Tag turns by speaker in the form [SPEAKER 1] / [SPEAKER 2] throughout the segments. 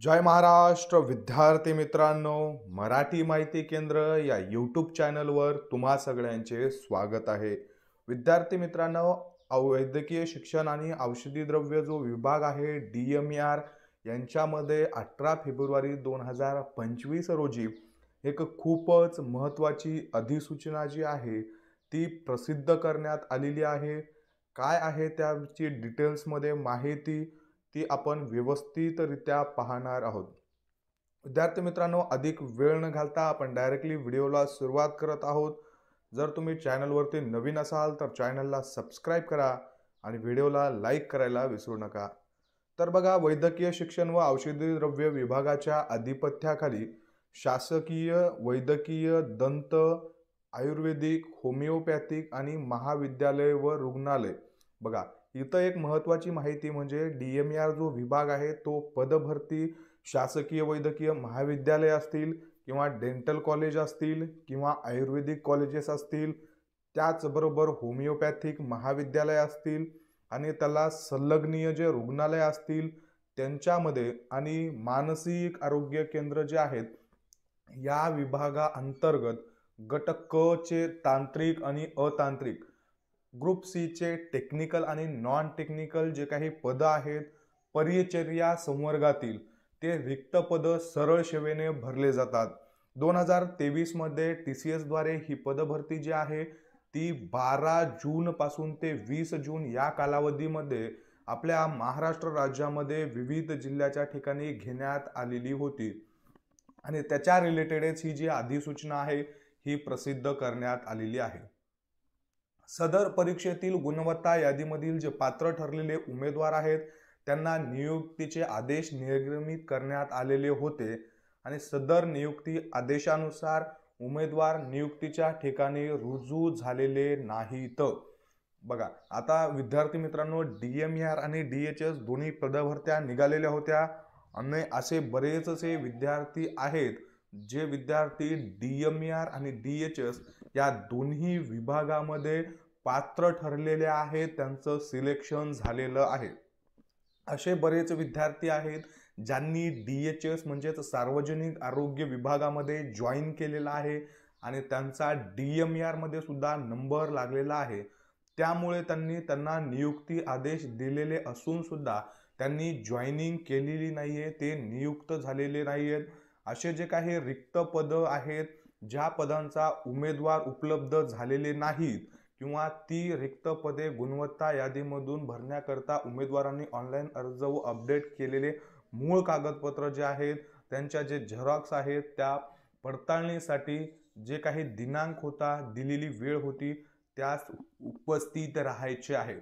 [SPEAKER 1] जय महाराष्ट्र विद्यार्थी मित्रांनो, मराठी माहिती केंद्र या यूट्यूब चॅनलवर तुम्हा सगळ्यांचे स्वागत आहे। विद्यार्थी मित्रांनो, वैद्यकीय शिक्षण आणि औषधी द्रव्य जो विभाग आहे DMER यांच्यामध्ये 18 फेब्रुवारी 2025 रोजी एक खूपच महत्त्वाची अधिसूचना जी आहे ती प्रसिद्ध करण्यात आलेली आहे। काय आहे त्याची डिटेल्समध्ये माहिती ती आपण व्यवस्थितरित्या पाहणार आहोत। विद्यार्थी मित्रांनो, अधिक वेळ न घालता आपण डायरेक्टली व्हिडिओला सुरुवात करत आहोत। जर तुम्ही चॅनलवरती नवीन असाल तर चॅनलला सबस्क्राइब करा आणि व्हिडिओला लाईक करायला विसरू नका। तर बघा, वैद्यकीय शिक्षण व औषधी द्रव्य विभागाच्या अधिपत्याखाली शासकीय वैद्यकीय दंत आयुर्वेदिक होमिओपॅथिक आणि महाविद्यालय व रुग्णालय, बघा इथं एक महत्त्वाची माहिती म्हणजे DMER जो विभाग आहे तो पदभरती शासकीय वैद्यकीय महाविद्यालय असतील किंवा डेंटल कॉलेज असतील किंवा आयुर्वेदिक कॉलेजेस असतील, त्याचबरोबर होमिओपॅथिक महाविद्यालय असतील आणि त्याला संलग्नीय जे रुग्णालय असतील त्यांच्यामध्ये आणि मानसिक आरोग्य केंद्र जे आहेत या विभागाअंतर्गत गट क चे तांत्रिक आणि अतांत्रिक, ग्रुप सी चे टेक्निकल आणि नॉन टेक्निकल जे काही पद आहेत परिचर्या संवर्गातील ते रिक्त पद सरळ सेवेने भरले जातात। 2023 मध्ये TCS द्वारे ही पदभरती जी आहे ती 12 जून पासून ते 20 जून या कालावधीमध्ये आपल्या महाराष्ट्र राज्यामध्ये विविध जिल्ह्याच्या ठिकाणी घेण्यात आलेली होती आणि त्याच्या रिलेटेडच ही जी अधिसूचना आहे ही प्रसिद्ध करण्यात आलेली आहे। सदर परीक्षेतील गुणवत्ता यादीमधील जे पात्र ठरलेले उमेदवार आहेत त्यांना नियुक्तीचे आदेश निर्गमित करण्यात आलेले होते आणि सदर नियुक्ती आदेशानुसार उमेदवार नियुक्तीच्या ठिकाणी रुजू झालेले नाहीत। बघा, आता विद्यार्थी मित्रांनो, DMER आणि DHS दोन्ही पदभरत्या निघालेल्या होत्या आणि असे बरेचसे विद्यार्थी आहेत जे विद्यार्थी DMER आणि DHS या दोन्ही विभागामध्ये पात्र ठरलेले आहेत, त्यांचं सिलेक्शन झालेलं आहे। असे बरेच विद्यार्थी आहेत ज्यांनी DHS म्हणजेच सार्वजनिक आरोग्य विभागामध्ये जॉईन केलेला आहे आणि त्यांचा DMER मध्ये सुद्धा नंबर लागलेला आहे। त्यामुळे त्यांना नियुक्ती आदेश दिलेले असून सुद्धा त्यांनी जॉईनिंग केलेली नाहीये, ते नियुक्त झालेले नाहीयेत। असे जे काही रिक्त पद आहेत, ज्या पदांचा उमेदवार उपलब्ध झालेले नाहीत किंवा ती रिक्त पदे गुणवत्ता यादीमधून भरण्याकरता उमेदवारांनी ऑनलाईन अर्ज व अपडेट केलेले मूळ कागदपत्र जे आहेत त्यांच्या जे झेरॉक्स आहेत त्या पडताळणीसाठी जे काही दिनांक होता, दिलेली वेळ होती त्यास उपस्थित राहायचे आहे।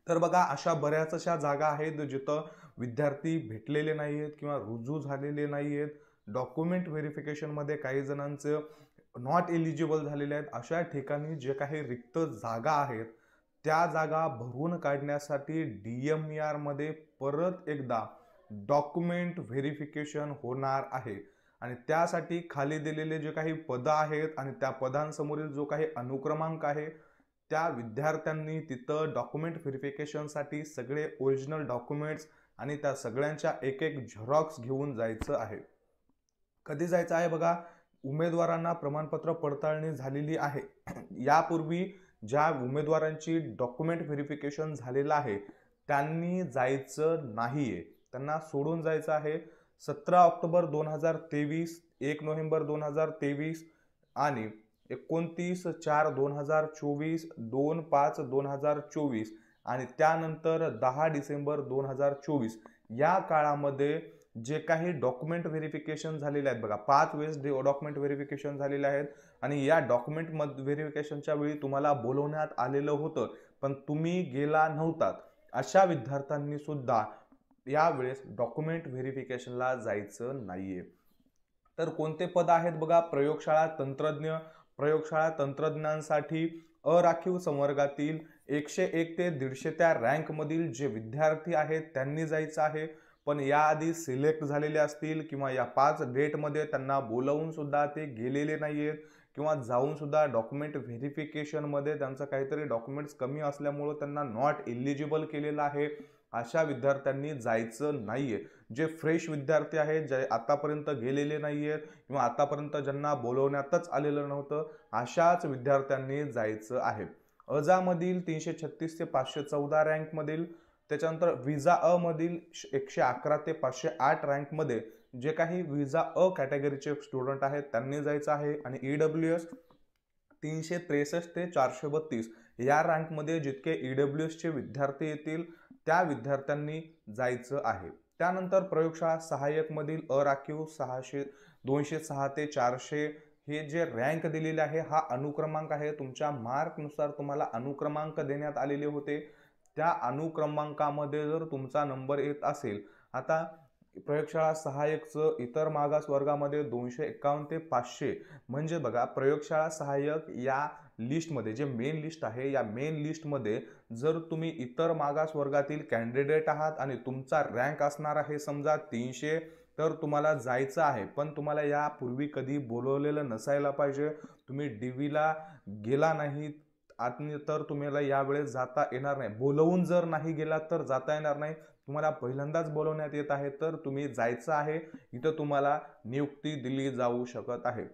[SPEAKER 1] तर बघा, अशा बऱ्याचशा जागा आहेत जिथं विद्यार्थी भेटलेले नाहीयेत किंवा रुजू झालेले नाहीयेत। डॉक्युमेंट व्हेरिफिकेशन मध्ये काही जणांचं नॉट एलिजिबल झालेले आहेत। अशा ठिकाणी जे काही रिक्त जागा आहेत त्या जागा भरून काढण्यासाठी DMER मध्ये परत एकदा डॉक्युमेंट व्हेरिफिकेशन होणार आहे आणि त्यासाठी खाली दिलेले जे काही पद आहेत आणि त्या पदांसमोरील जो काही अनुक्रमांक आहे त्या विद्यार्थ्यांनी तिथं डॉक्युमेंट व्हेरिफिकेशनसाठी सगळे ओरिजिनल डॉक्युमेंट्स आणि त्या सगळ्यांच्या एक एक झेरॉक्स घेऊन जायचं आहे। कधी जायचं आहे बघा, उमेदवारांना प्रमाणपत्र पडताळणी झालेली आहे यापूर्वी ज्या उमेदवारांची डॉक्युमेंट व्हेरिफिकेशन झालेलं आहे त्यांनी जायचं नाहीये, त्यांना सोडून जायचं आहे। 17 ऑक्टोबर 2023, 1 नोव्हेंबर 2023 आणि 29/4/2024, 2/5/2024 आणि त्यानंतर 10 डिसेंबर 2024 या काळामध्ये जे काही डॉक्युमेंट व्हेरिफिकेशन झालेले आहेत, बघा 5 वेळेस डॉक्युमेंट व्हेरिफिकेशन झालेले आहेत आणि या डॉक्युमेंट व्हेरिफिकेशनच्या वेळी तुम्हाला बोलवण्यात आलेलं होतं पण तुम्ही गेला नव्हतात, अशा विद्यार्थ्यांनी सुद्धा यावेळेस डॉक्युमेंट व्हेरिफिकेशनला जायचं नाहीये। तर कोणते पद आहेत बघा, प्रयोगशाळा तंत्रज्ञ, प्रयोगशाळा तंत्रज्ञांसाठी अराखीव संवर्गातील 101 ते 150 त्या रँक मधील जे विद्यार्थी आहेत त्यांनी जायचं आहे, पण याआधी सिलेक्ट झालेले असतील किंवा या 5 डेट मध्ये त्यांना बोलवून सुद्धा ते गेलेले नाहीयेत किंवा जाऊन सुद्धा डॉक्युमेंट व्हेरिफिकेशन मध्ये त्यांचं काहीतरी डॉक्युमेंट्स कमी असल्यामुळे त्यांना नॉट एलिजिबल केलेलं आहे, अशा विद्यार्थ्यांनी जायचं नाहीये। जे फ्रेश विद्यार्थी आहेत, जे आतापर्यंत गेलेले नाही आहेत किंवा आतापर्यंत ज्यांना बोलवण्यातच आलेलं नव्हतं, अशाच विद्यार्थ्यांनी जायचं आहे. अजामधील 336 ते 514 रँकमधील, त्याच्यानंतर विजा अ मधील 111 ते 508 रँकमध्ये जे काही विजा अ कॅटेगरीचे स्टुडंट आहेत त्यांनी जायचं आहे. आणि EWS 363 ते 432 या रँकमध्ये जितके EWSचे विद्यार्थी येतील त्या विद्यार्थ्यांनी जायचं आहे. त्यानंतर प्रयोगशाळा सहाय्यक मधील अराखीव 206 ते 400 हे जे रँक दिलेले आहे हा अनुक्रमांक आहे. तुमच्या मार्कनुसार तुम्हाला अनुक्रमांक देण्यात आलेले होते. त्या अनुक्रमांकामध्ये जर तुमचा नंबर येत असेल, आता प्रयोगशाळा सहाय्यकचं इतर मागास वर्गामध्ये 251 ते 500 म्हणजे बघा, प्रयोगशाळा सहाय्यक या लिस्टमध्ये जे मेन लिस्ट आहे या मेन लिस्टमध्ये जर तुम्ही इतर मागास वर्गातील कॅन्डिडेट आहात आणि तुमचा रँक असणार आहे समजा 300, तर तुम्हाला जायचं आहे. पण तुम्हाला यापूर्वी कधी बोलवलेलं नसायला पाहिजे. तुम्ही DVला गेला नाहीत आणि तर तुम्हाला यावेळेस जाता येणार नाही. बोलवून जर नाही गेलात तर जाता येणार नाही. तुम्हाला पहिल्यांदाच बोलवण्यात येत आहे तर तुम्ही जायचं आहे. इथं तुम्हाला नियुक्ती दिली जाऊ शकत आहे.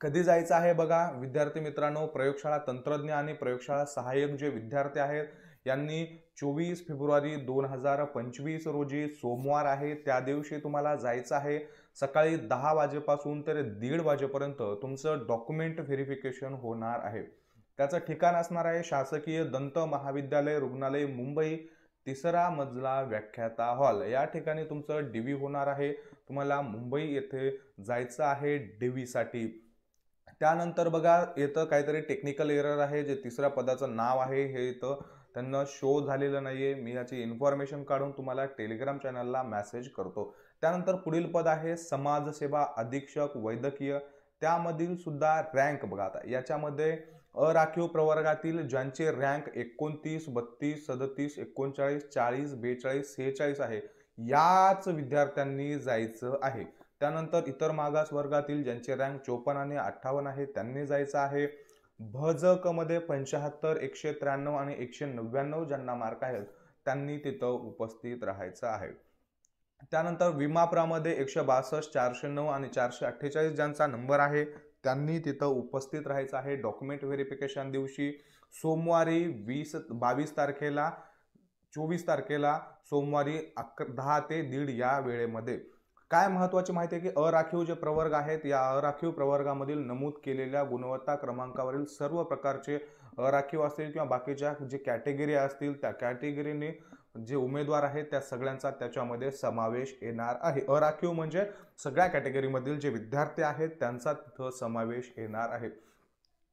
[SPEAKER 1] कधी जायचं आहे बघा विद्यार्थी मित्रांनो, प्रयोगशाळा तंत्रज्ञ आणि प्रयोगशाळा सहाय्यक जे विद्यार्थी आहेत यांनी 24 फेब्रुवारी 2025 रोजी सोमवार आहे त्या दिवशी तुम्हाला जायचं आहे. सकाळी 10 वाजेपासून तर 1:30 वाजेपर्यंत तुमचं डॉक्युमेंट व्हेरिफिकेशन होणार आहे. त्याचं ठिकाण असणार आहे शासकीय दंत महाविद्यालय रुग्णालय मुंबई, 3रा मजला व्याख्याता हॉल. या ठिकाणी तुमचं DV होणार आहे. तुम्हाला मुंबई येथे जायचं आहे DVसाठी. त्यानंतर बघा येतं काहीतरी टेक्निकल एरर आहे. जे 3ऱ्या पदाचं नाव आहे हे इथं त्यांना शो झालेलं नाहीये. मी याची इन्फॉर्मेशन काढून तुम्हाला टेलिग्राम चॅनलला मेसेज करतो. त्यानंतर पुढील पद आहे समाजसेवा अधीक्षक वैद्यकीय. त्यामधील सुद्धा रँक बघा, आता याच्यामध्ये अराखीव प्रवर्गातील ज्यांचे रँक 29, 32, 37, 39, 40, 42, 46 आहे याच विद्यार्थ्यांनी जायचं आहे. त्यानंतर इतर मागास वर्गातील ज्यांचे रँक 54 आणि 58 आहे त्यांनी जायचं आहे. भजक मध्ये 75, 193 आणि 199 ज्यांना मार्क आहेत त्यांनी तिथं उपस्थित राहायचं आहे. त्यानंतर विमाप्रामध्ये 162, 409 आणि 448 ज्यांचा नंबर आहे त्यांनी तिथं उपस्थित राहायचं आहे. डॉक्युमेंट व्हेरिफिकेशन दिवशी सोमवारी 22 तारखेला 24 तारखेला सोमवारी 10 ते 1:30 या वेळेमध्ये. काय महत्त्वाची माहिती आहे की अराखीव जे प्रवर्ग आहेत या अराखीव प्रवर्गामधील नमूद केलेल्या गुणवत्ता क्रमांकावरील सर्व प्रकारचे अराखीव असतील किंवा बाकीच्या जे कॅटेगरी असतील त्या कॅटेगरीने जे उमेदवार आहेत त्या सगळ्यांचा त्याच्यामध्ये समावेश येणार आहे. अराखीव म्हणजे सगळ्या कॅटेगरीमधील जे विद्यार्थी आहेत त्यांचा तिथं समावेश येणार आहे.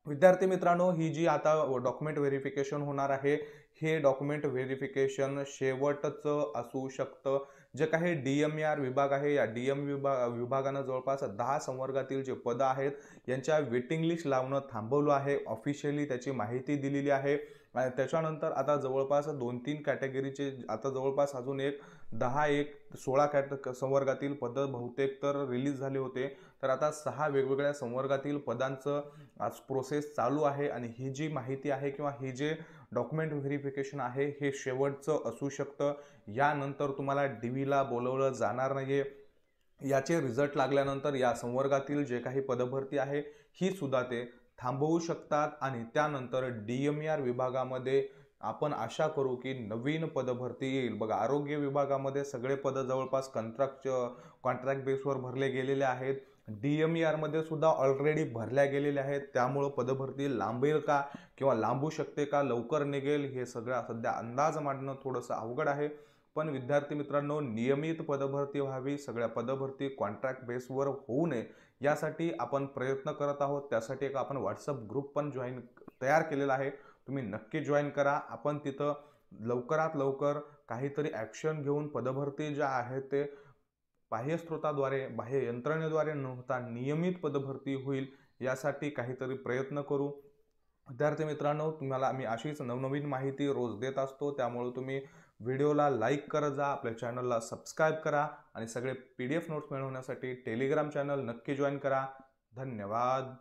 [SPEAKER 1] विद्यार्थी मित्रांनो, ही जी आता डॉक्युमेंट व्हेरिफिकेशन होणार आहे हे डॉक्युमेंट व्हेरिफिकेशन शेवटचं असू शकतं. जे काही DMER विभाग आहे या विभागानं जवळपास 10 संवर्गातील जे पदं आहेत यांच्या वेटिंग लिस्ट लावणं थांबवलं आहे. ऑफिशियली त्याची माहिती दिलेली आहे. आणि त्याच्यानंतर आता जवळपास 2-3 कॅटेगरीचे आता जवळपास अजून 16 संवर्गातील पदं बहुतेक तर रिलीज झाले होते. तर आता 6 वेगवेगळ्या संवर्गातील पदांचं आज प्रोसेस चालू आहे. आणि ही जी माहिती आहे किंवा ही जे डॉक्युमेंट व्हेरिफिकेशन आहे हे शेवटचं असू शकतं. यानंतर तुम्हाला DVला बोलवलं जाणार नाहीये. याचे रिझल्ट लागल्यानंतर या संवर्गातील जे काही पदभरती आहे ही सुद्धा ते थांबवू शकतात. आणि त्यानंतर DMER विभागामध्ये आपण आशा करू की नवीन पदभरती येईल. बघा, आरोग्य विभागामध्ये सगळे पद जवळपास कॉन्ट्रॅक्ट बेसवर भरले गेलेले आहेत. DMER मध्ये सुद्धा ऑलरेडी भरल्या गेलेल्या आहेत. त्यामुळं पदभरती लांबेल का किंवा लांबू शकते का, लवकर निघेल, हे सगळं सध्या अंदाज मांडणं थोडंसं अवघड आहे. पण विद्यार्थी मित्रांनो, नियमित पदभरती व्हावी, सगळ्या पदभरती कॉन्ट्रॅक्ट बेसवर होऊ नये यासाठी आपण प्रयत्न करत आहोत. त्यासाठी एक आपण व्हॉट्सअप ग्रुप पण तयार केलेला आहे. तुम्ही नक्की जॉईन करा. आपण तिथं लवकरात लवकर काहीतरी ॲक्शन घेऊन पदभरती ज्या आहेत ते बाह्य स्रोताद्वारे, बाह्य यंत्रणेद्वारे न होता नियमित पदभरती होईल यासाठी काहीतरी प्रयत्न करू. विद्यार्थी मित्रांनो, तुम्हाला आम्ही अशीच नवनवीन माहिती रोज देत असतो. त्यामुळे तुम्ही व्हिडिओला लाईक करत जा, आपल्या चॅनलला सबस्क्राईब करा आणि सगळे PDF नोट्स मिळवण्यासाठी टेलिग्राम चॅनल नक्की जॉईन करा. धन्यवाद.